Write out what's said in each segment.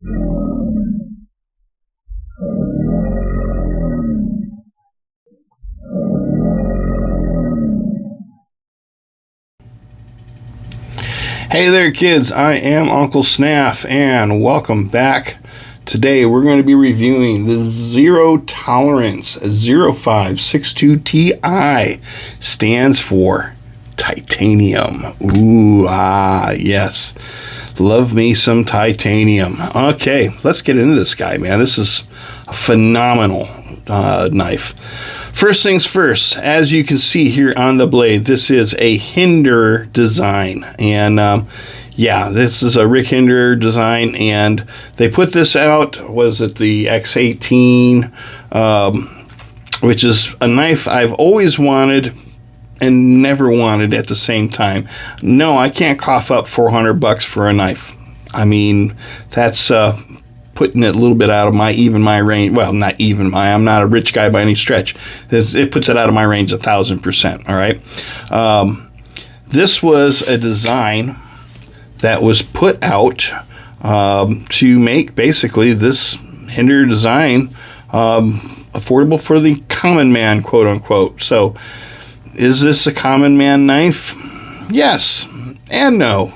Hey there kids, I am UncleSnaf and welcome back. Today we're going to be reviewing the Zero Tolerance 0562 Ti. Stands for titanium. Ooh, yes. Love me some titanium. Okay, let's get into this guy, man. This is a phenomenal knife. First things first, as you can see here on the blade, this is a Hinder design. And yeah, this is a Rick Hinder design. And they put this out, was it the X18, which is a knife I've always wanted and never wanted at the same time. No, I can't cough up $400 for a knife. I mean, that's putting it a little bit out of my range. Well, not even my. I'm not a rich guy by any stretch. It puts it out of my range 1,000%. All right. This was a design that was put out to make basically this Hinder design affordable for the common man, quote unquote. So, is this a common man knife? Yes and no.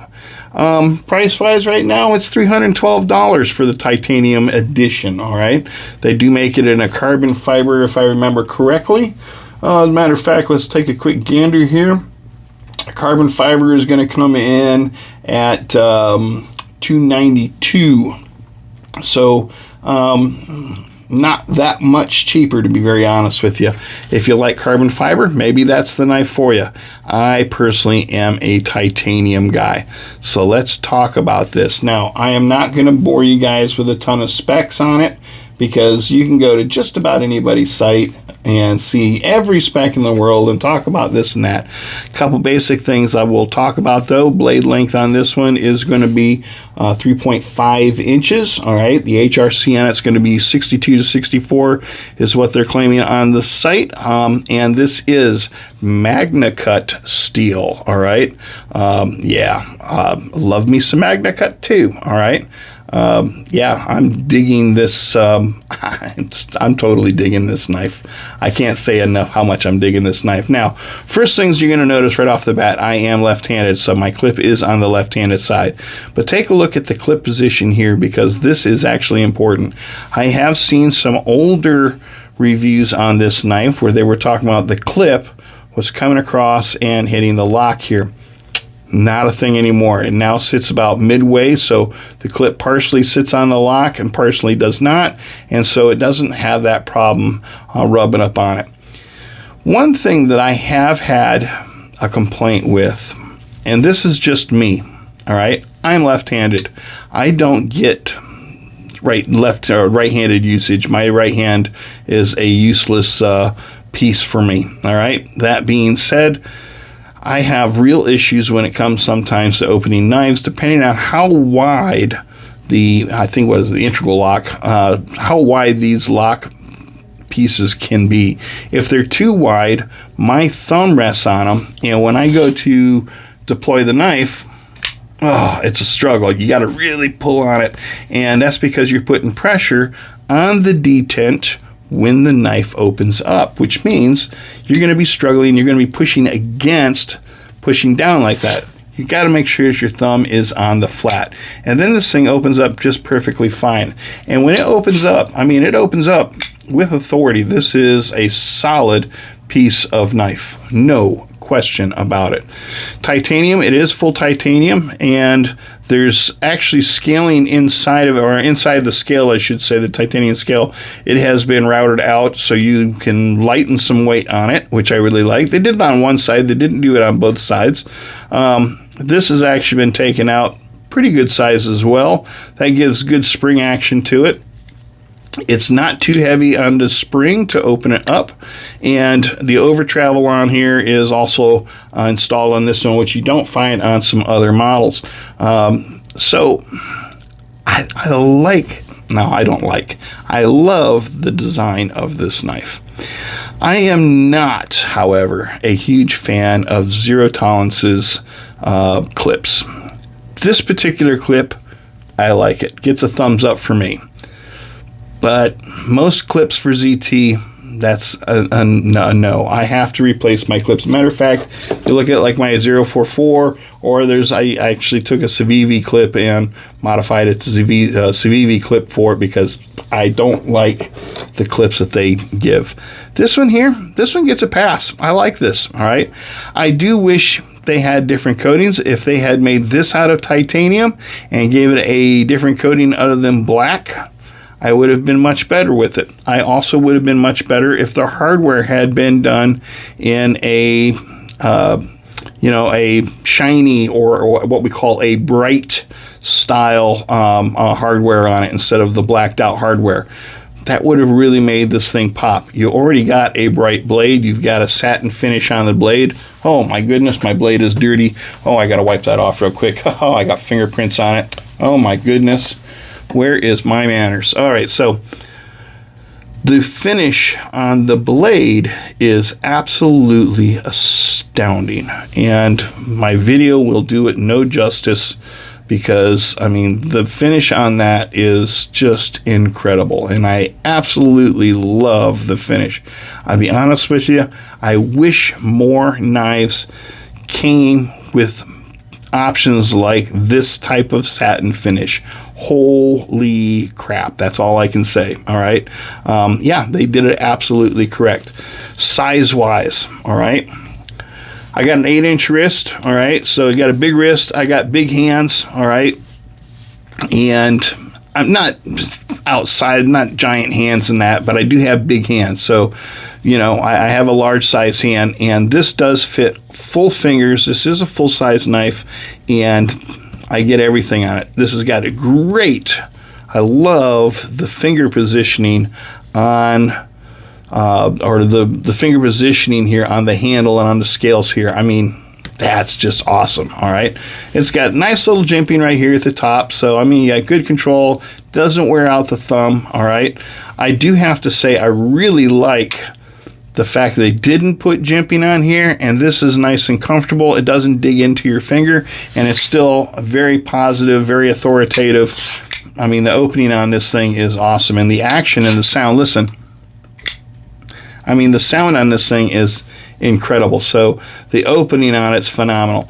Price-wise right now, it's $312 for the titanium edition, all right? They do make it in a carbon fiber, if I remember correctly. As a matter of fact, let's take a quick gander here. Carbon fiber is going to come in at $292. So, not that much cheaper, to be very honest with you. If you like carbon fiber, maybe that's the knife for you. I personally am a titanium guy. So let's talk about this. Now, I am not going to bore you guys with a ton of specs on it, because you can go to just about anybody's site and see every spec in the world and talk about this and that. A couple basic things I will talk about, though. Blade length on this one is going to be 3.5 inches. All right, the HRC on it's going to be 62 to 64 is what they're claiming on the site. And this is Magna Cut steel. All right, love me some Magna Cut too. All right. Yeah, I'm digging this. I'm totally digging this knife. I can't say enough how much I'm digging this knife. Now, first things you're going to notice right off the bat, I am left-handed, so my clip is on the left-handed side. But take a look at the clip position here, because this is actually important. I have seen some older reviews on this knife where they were talking about the clip was coming across and hitting the lock here. Not a thing anymore. It now sits about midway, so the clip partially sits on the lock and partially does not, and so it doesn't have that problem rubbing up on it. One thing that I have had a complaint with, and this is just me, all right? I'm left-handed. I don't get right-handed usage. My right hand is a useless piece for me, all right? That being said, I have real issues when it comes sometimes to opening knives, depending on how wide the integral lock, how wide these lock pieces can be. If they're too wide, my thumb rests on them, and when I go to deploy the knife, it's a struggle. You got to really pull on it, and that's because you're putting pressure on the detent when the knife opens up, which means you're going to be struggling. You're going to be pushing down like that. You got to make sure your thumb is on the flat, and then this thing opens up just perfectly fine. And when it opens up, I mean, it opens up with authority. This is a solid piece of knife, no question about it. Titanium, it is full titanium, and there's actually scaling inside of it, or inside the scale, I should say, the titanium scale. It has been routed out so you can lighten some weight on it, which I really like. They did it on one side, they didn't do it on both sides. This has actually been taken out pretty good size as well. That gives good spring action to it. It's not too heavy on the spring to open it up, and the over travel on here is also installed on this one, which you don't find on some other models. So I love the design of this knife. I am not, however, a huge fan of Zero Tolerance's clips. This particular clip I like it. Gets a thumbs up for me. But most clips for ZT, that's a no. I have to replace my clips. Matter of fact, you look at like my 044, or I actually took a Civivi clip and modified it to Civivi clip for it because I don't like the clips that they give. This one here, this one gets a pass. I like this, all right? I do wish they had different coatings. If they had made this out of titanium and gave it a different coating other than black, I would have been much better with it. I also would have been much better if the hardware had been done in a shiny or what we call a bright style hardware on it instead of the blacked out hardware. That would have really made this thing pop. You already got a bright blade. You've got a satin finish on the blade. Oh my goodness, my blade is dirty. Oh, I got to wipe that off real quick. Oh, I got fingerprints on it. Oh my goodness. Where is my manners? All right, so the finish on the blade is absolutely astounding, and my video will do it no justice because, I mean, the finish on that is just incredible, and I absolutely love the finish. I'll be honest with you, I wish more knives came with options like this type of satin finish. Holy crap, that's all I can say. All right, yeah, they did it absolutely correct. Size wise, all right, I got an 8-inch wrist. All right, so I got a big wrist, I got big hands. All right, and I'm not outside, not giant hands in that, but I do have big hands. So I have a large size hand, and this does fit full fingers. This is a full size knife, and I get everything on it. This has got a great, I love the finger positioning on, or the finger positioning here on the handle and on the scales here. I mean, that's just awesome. All right, it's got nice little jimping right here at the top, so I mean, you got good control, doesn't wear out the thumb. All right, I do have to say I really like the fact that they didn't put jimping on here, and this is nice and comfortable. It doesn't dig into your finger, and it's still very positive, very authoritative. I mean, the opening on this thing is awesome, and the action and the sound, listen, I mean, the sound on this thing is incredible. So the opening on it's phenomenal.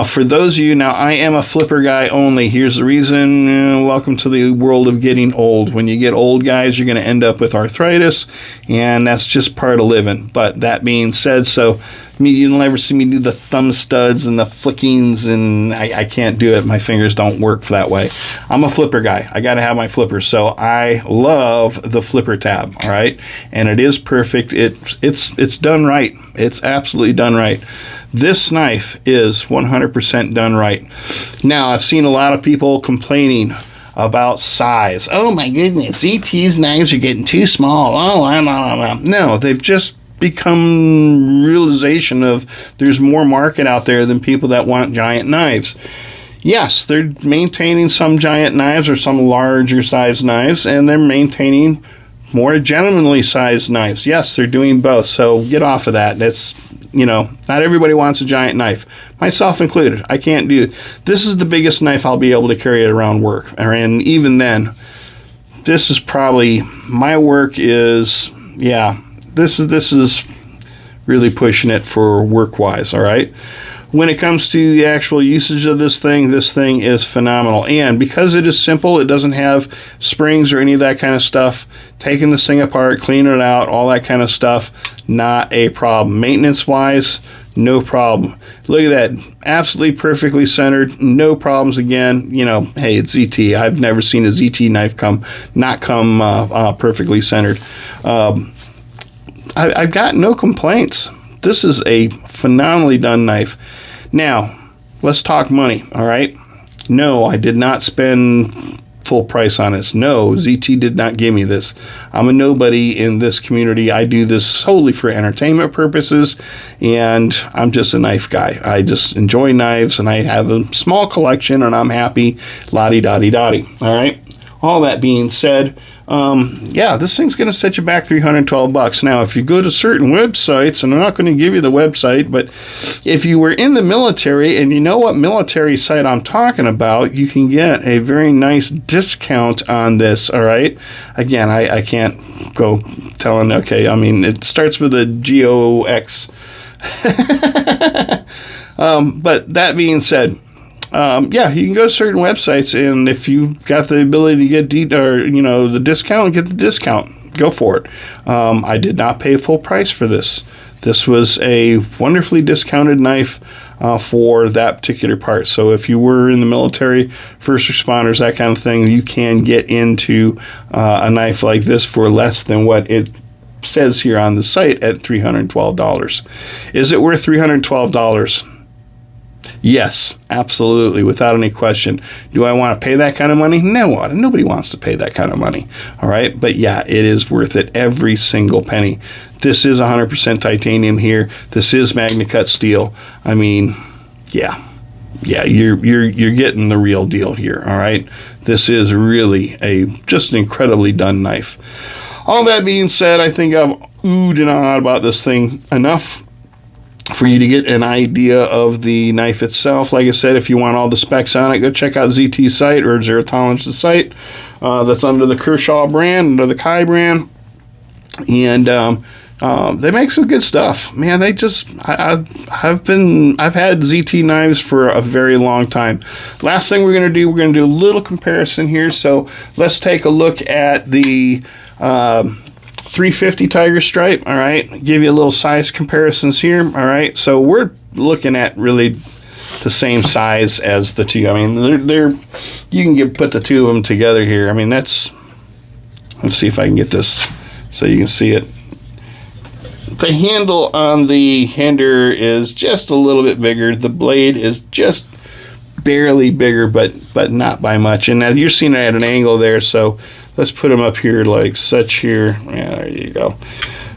For those of you, now I am a flipper guy only. Here's the reason. Welcome to the world of getting old. When you get old, guys, you're going to end up with arthritis, and that's just part of living. But that being said, so you'll never see me do the thumb studs and the flickings, and I can't do it. My fingers don't work that way. I'm a flipper guy. I got to have my flipper. So I love the flipper tab, all right? And it is perfect. It's done right. It's absolutely done right. This knife is 100% done right. Now, I've seen a lot of people complaining about size. Oh my goodness, ZT's knives are getting too small. Oh, no, they've just become realization of there's more market out there than people that want giant knives. Yes, they're maintaining some giant knives or some larger size knives, and they're maintaining more gentlemanly sized knives. Yes, they're doing both, so get off of that. That's, not everybody wants a giant knife, myself included. I can't do it. This is the biggest knife I'll be able to carry it around work, and even then, this is probably, my work is, this is really pushing it for work-wise, all right? When it comes to the actual usage of this thing is phenomenal. And because it is simple, it doesn't have springs or any of that kind of stuff. Taking this thing apart, cleaning it out, all that kind of stuff, not a problem. Maintenance-wise, no problem. Look at that, absolutely perfectly centered, no problems again. Hey, it's ZT. I've never seen a ZT knife not come perfectly centered. I've got no complaints. This is a phenomenally done knife. Now, let's talk money, all right? No, I did not spend full price on this. No, ZT did not give me this. I'm a nobody in this community. I do this solely for entertainment purposes, and I'm just a knife guy. I just enjoy knives, and I have a small collection, and I'm happy, la-di-da-di-da-di, all right? all that being said, yeah, this thing's going to set you back $312. Now, if you go to certain websites, and I'm not going to give you the website, but if you were in the military and you know what military site I'm talking about, you can get a very nice discount on this, all right? Again, I can't go telling, okay, I mean, it starts with a GOX. But that being said, yeah, you can go to certain websites, and if you got the ability to get the discount, get the discount. Go for it. I did not pay full price for this. This was a wonderfully discounted knife for that particular part. So if you were in the military, first responders, that kind of thing, you can get into a knife like this for less than what it says here on the site at $312. Is it worth $312? Yes, absolutely, without any question. Do I want to pay that kind of money? No, nobody wants to pay that kind of money. All right, but yeah, it is worth it, every single penny. This is 100% titanium here. This is Magna Cut steel. I mean, yeah, you're getting the real deal here. All right, this is really just an incredibly done knife. All that being said, I think I've oohed and ahhed about this thing enough for you to get an idea of the knife itself. Like I said, if you want all the specs on it, go check out ZT's site, or Zero Tolerance, the site. That's under the Kershaw brand, under the Kai brand. And they make some good stuff. Man, they just, I've had ZT knives for a very long time. Last thing we're going to do a little comparison here. So let's take a look at the 350 Tiger Stripe, all right? Give you a little size comparisons here, all right? So we're looking at really the same size as the two. I mean, they're you can put the two of them together here. I mean, let's see if I can get this so you can see it. The handle on the Hinder is just a little bit bigger. The blade is just barely bigger, but not by much. And now you're seeing it at an angle there, so let's put them up here like such here. Yeah, there you go.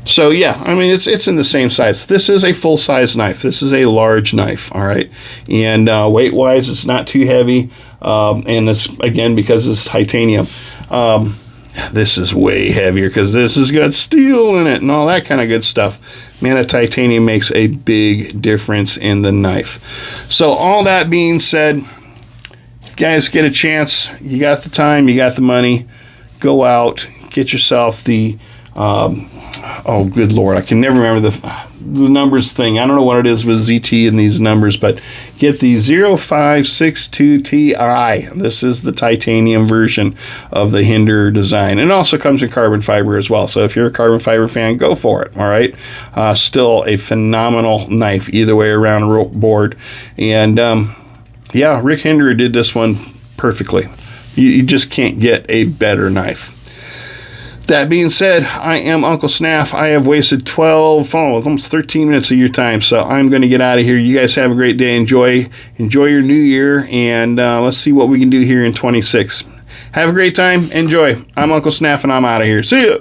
So yeah, I mean, it's in the same size. This is a full-size knife. This is a large knife, all right? And weight-wise, it's not too heavy. And it's, again, because it's titanium. This is way heavier because this has got steel in it and all that kind of good stuff. Man, that titanium makes a big difference in the knife. So all that being said, if you guys get a chance, you got the time, you got the money, go out, get yourself the, oh, good Lord, I can never remember the numbers thing. I don't know what it is with ZT and these numbers, but get the 0562 Ti. This is the titanium version of the Hinder design. And it also comes in carbon fiber as well. So if you're a carbon fiber fan, go for it, all right? Still a phenomenal knife either way around the board. And, yeah, Rick Hinder did this one perfectly. You just can't get a better knife. That being said, I am UncleSnaf. I have wasted almost 13 minutes of your time, so I'm going to get out of here. You guys have a great day. Enjoy your new year, and let's see what we can do here in 26. Have a great time. Enjoy. I'm UncleSnaf, and I'm out of here. See ya.